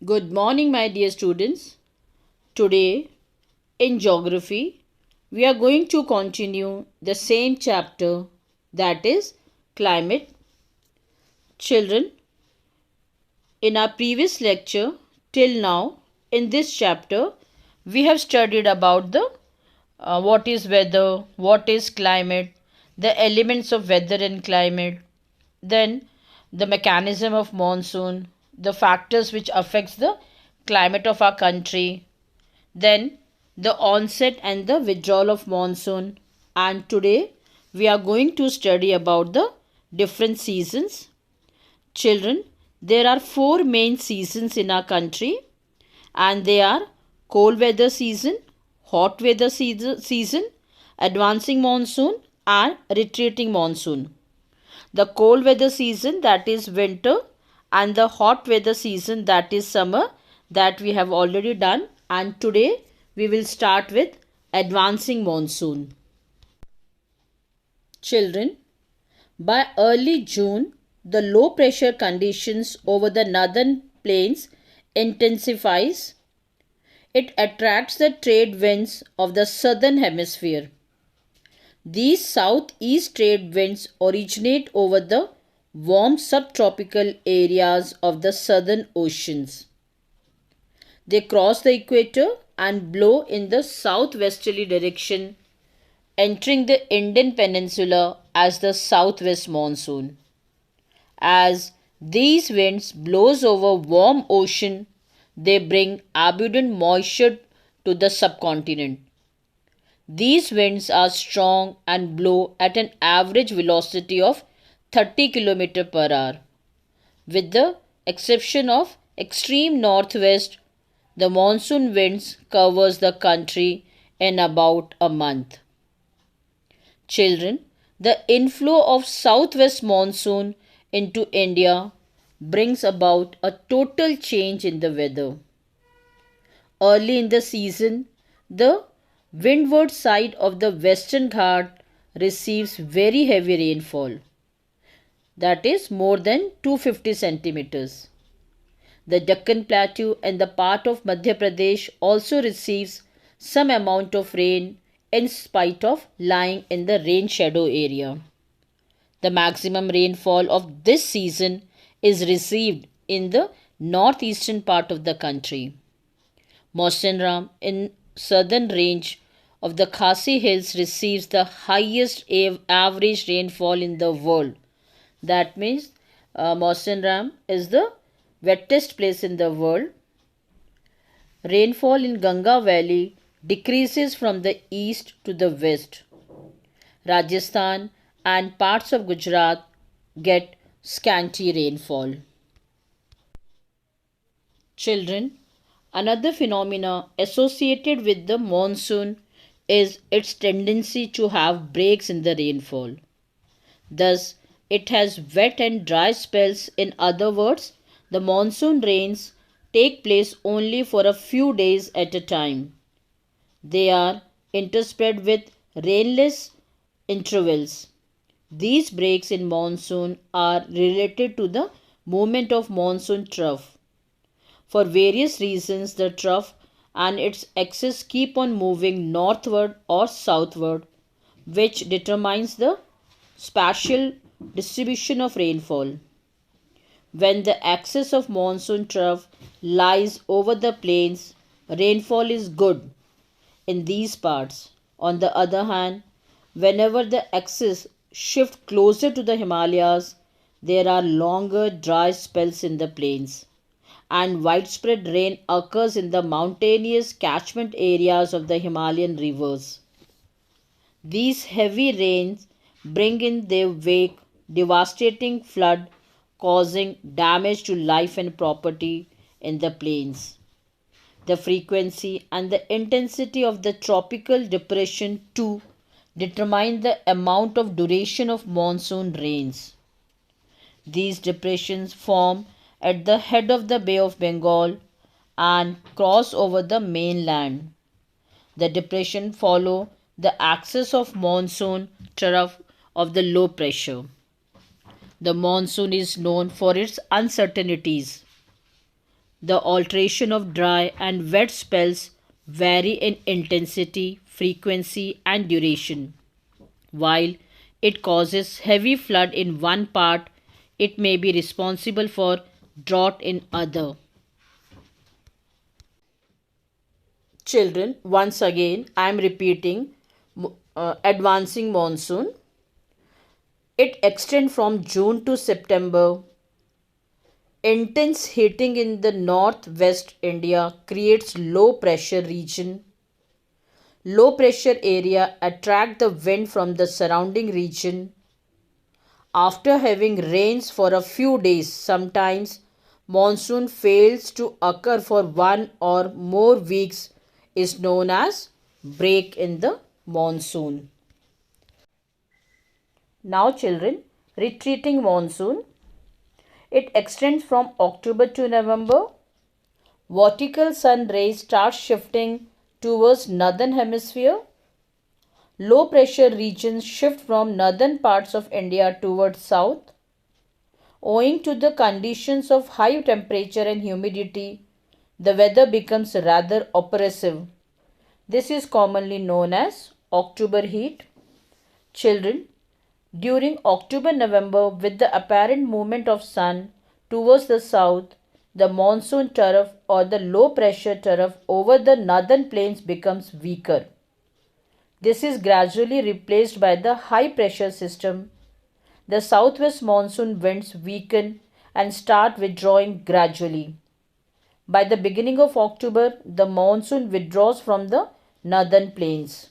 Good morning, my dear students. Today, in geography, we are going to continue the same chapter, that is climate. Children, in our previous lecture till now, in this chapter, we have studied about the what is weather, what is climate, the elements of weather and climate, then the mechanism of monsoon, the factors which affects the climate of our country, then the onset and the withdrawal of monsoon. And today we are going to study about the different seasons. Children, there are four main seasons in our country, and they are cold weather season, hot weather season, advancing monsoon, and retreating monsoon. The cold weather season, that is winter, and the hot weather season, that is summer, that we have already done. And today we will start with advancing monsoon. Children, by early June, the low pressure conditions over the northern plains intensifies. It attracts the trade winds of the southern hemisphere. These southeast trade winds originate over the warm subtropical areas of the southern oceans. They cross the equator and blow in the southwesterly direction, entering the Indian peninsula as the southwest monsoon. As these winds blows over warm ocean, they bring abundant moisture to the subcontinent. These winds are strong and blow at an average velocity of 30 km per hour. With the exception of extreme northwest, the monsoon winds covers the country in about a month. Children, the inflow of southwest monsoon into India brings about a total change in the weather. Early in the season, the windward side of the Western Ghat receives very heavy rainfall, that is more than 250 centimeters. The Deccan Plateau and the part of Madhya Pradesh also receives some amount of rain in spite of lying in the rain shadow area. The maximum rainfall of this season is received in the northeastern part of the country. Mawsynram in southern range of the Khasi Hills receives the highest average rainfall in the world. That means Mawsynram is the wettest place in the world. Rainfall in Ganga Valley decreases from the east to the west. Rajasthan and parts of Gujarat get scanty rainfall. Children, another phenomena associated with the monsoon is its tendency to have breaks in the rainfall. Thus, it has wet and dry spells. In other words, the monsoon rains take place only for a few days at a time. They are interspread with rainless intervals. These breaks in monsoon are related to the movement of monsoon trough. For various reasons, the trough and its axis keep on moving northward or southward, which determines the spatial distribution of rainfall. When the axis of monsoon trough lies over the plains, rainfall is good in these parts. On the other hand, whenever the axis shifts closer to the Himalayas, there are longer dry spells in the plains, and widespread rain occurs in the mountainous catchment areas of the Himalayan rivers. These heavy rains bring in their wake devastating flood, causing damage to life and property in the plains. The frequency and the intensity of the tropical depression too determine the amount of duration of monsoon rains. These depressions form at the head of the Bay of Bengal and cross over the mainland. The depression follow the axis of monsoon trough of the low pressure. The monsoon is known for its uncertainties. The alteration of dry and wet spells vary in intensity, frequency, and duration. While it causes heavy flood in one part, it may be responsible for drought in other. Children, once again I am repeating advancing monsoon. It extends from June to September. Intense heating in the northwest India creates low pressure region. Low pressure area attract the wind from the surrounding region. After having rains for a few days, sometimes monsoon fails to occur for one or more weeks is known as break in the monsoon. Now children, retreating monsoon. It extends from October to November. Vertical sun rays start shifting towards northern hemisphere. Low pressure regions shift from northern parts of India towards south. Owing to the conditions of high temperature and humidity, the weather becomes rather oppressive. This is commonly known as October heat. Children, during October-November, with the apparent movement of sun towards the south, the monsoon trough or the low pressure trough over the northern plains becomes weaker. This is gradually replaced by the high pressure system. The southwest monsoon winds weaken and start withdrawing gradually. By the beginning of October, the monsoon withdraws from the northern plains.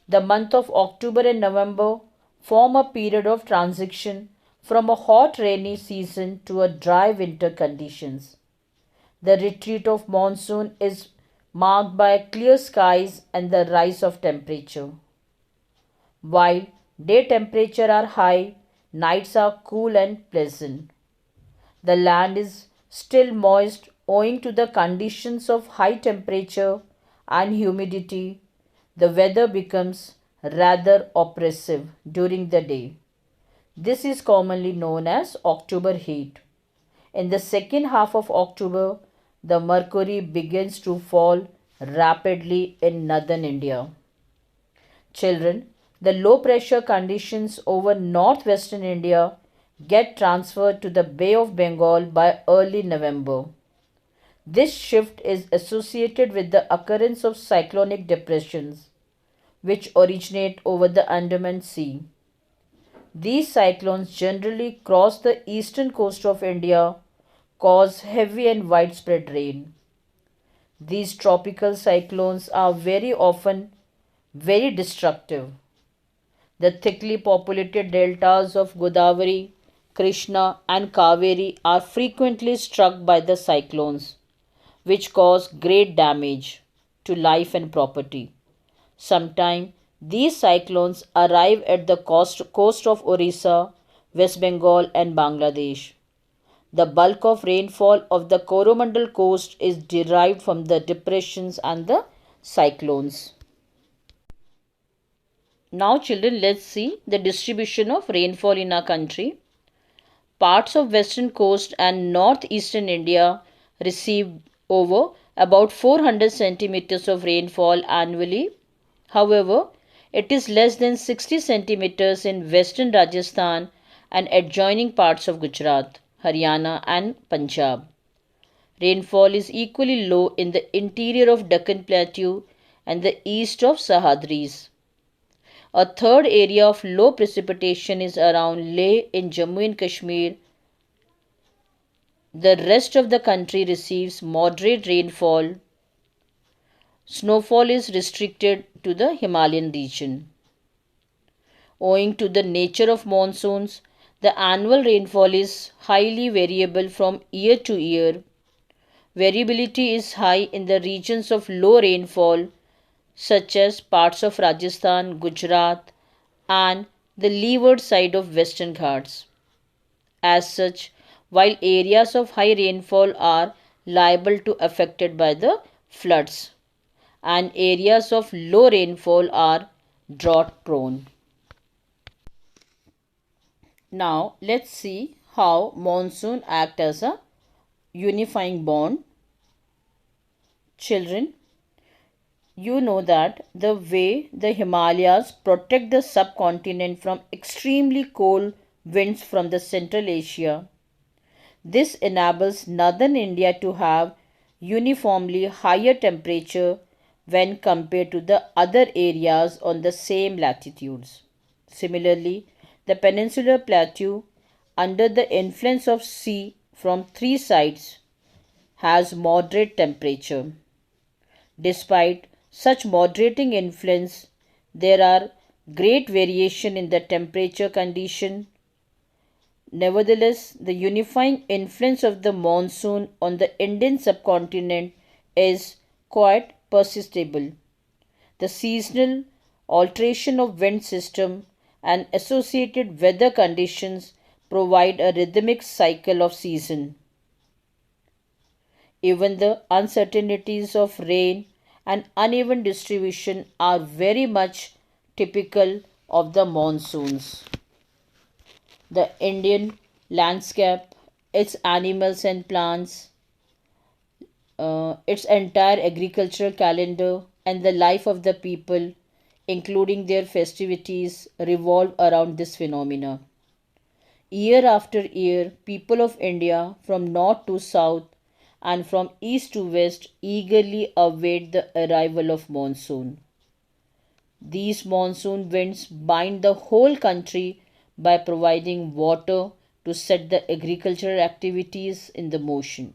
The month of October and November form a period of transition from a hot rainy season to a dry winter conditions. The retreat of monsoon is marked by clear skies and the rise of temperature. While day temperature are high, nights are cool and pleasant. The land is still moist owing to the conditions of high temperature and humidity. The weather becomes rather oppressive during the day. This is commonly known as October heat. In the second half of October, the mercury begins to fall rapidly in northern India. Children, the low pressure conditions over northwestern India get transferred to the Bay of Bengal by early November. This shift is associated with the occurrence of cyclonic depressions, which originate over the Andaman Sea. These cyclones generally cross the eastern coast of India, cause heavy and widespread rain. These tropical cyclones are very often very destructive. The thickly populated deltas of Godavari, Krishna, and Kaveri are frequently struck by the cyclones, which cause great damage to life and property. Sometimes these cyclones arrive at the coast of Orissa, West Bengal, and Bangladesh. The bulk of rainfall of the Coromandel coast is derived from the depressions and the cyclones. Now, children, let's see the distribution of rainfall in our country. Parts of western coast and northeastern India receive over about 400 centimeters of rainfall annually. However, it is less than 60 centimeters in western Rajasthan and adjoining parts of Gujarat, Haryana, and Punjab. Rainfall is equally low in the interior of Deccan Plateau and the east of Sahyadris. A third area of low precipitation is around Leh in Jammu and Kashmir. The rest of the country receives moderate rainfall. Snowfall is restricted to the Himalayan region. Owing to the nature of monsoons, the annual rainfall is highly variable from year to year. Variability is high in the regions of low rainfall such as parts of Rajasthan, Gujarat, and the leeward side of Western Ghats. As such, while areas of high rainfall are liable to affected by the floods, and areas of low rainfall are drought prone. Now let's see how monsoon act as a unifying bond. Children, you know that the way the Himalayas protect the subcontinent from extremely cold winds from the Central Asia. This enables northern India to have uniformly higher temperature when compared to the other areas on the same latitudes. Similarly, the peninsular plateau, under the influence of sea from three sides, has moderate temperature. Despite such moderating influence, there are great variation in the temperature condition. Nevertheless, the unifying influence of the monsoon on the Indian subcontinent is quite persistible. The seasonal alteration of wind system and associated weather conditions provide a rhythmic cycle of season. Even the uncertainties of rain and uneven distribution are very much typical of the monsoons. The Indian landscape, its animals and plants, its entire agricultural calendar, and the life of the people, including their festivities, revolve around this phenomena. Year after year, people of India from north to south and from east to west eagerly await the arrival of monsoon. These monsoon winds bind the whole country by providing water to set the agricultural activities in the motion.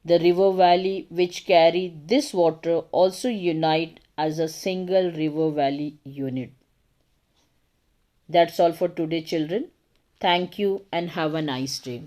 The river valley which carry this water also unite as a single river valley unit. That's all for today, children. Thank you and have a nice day.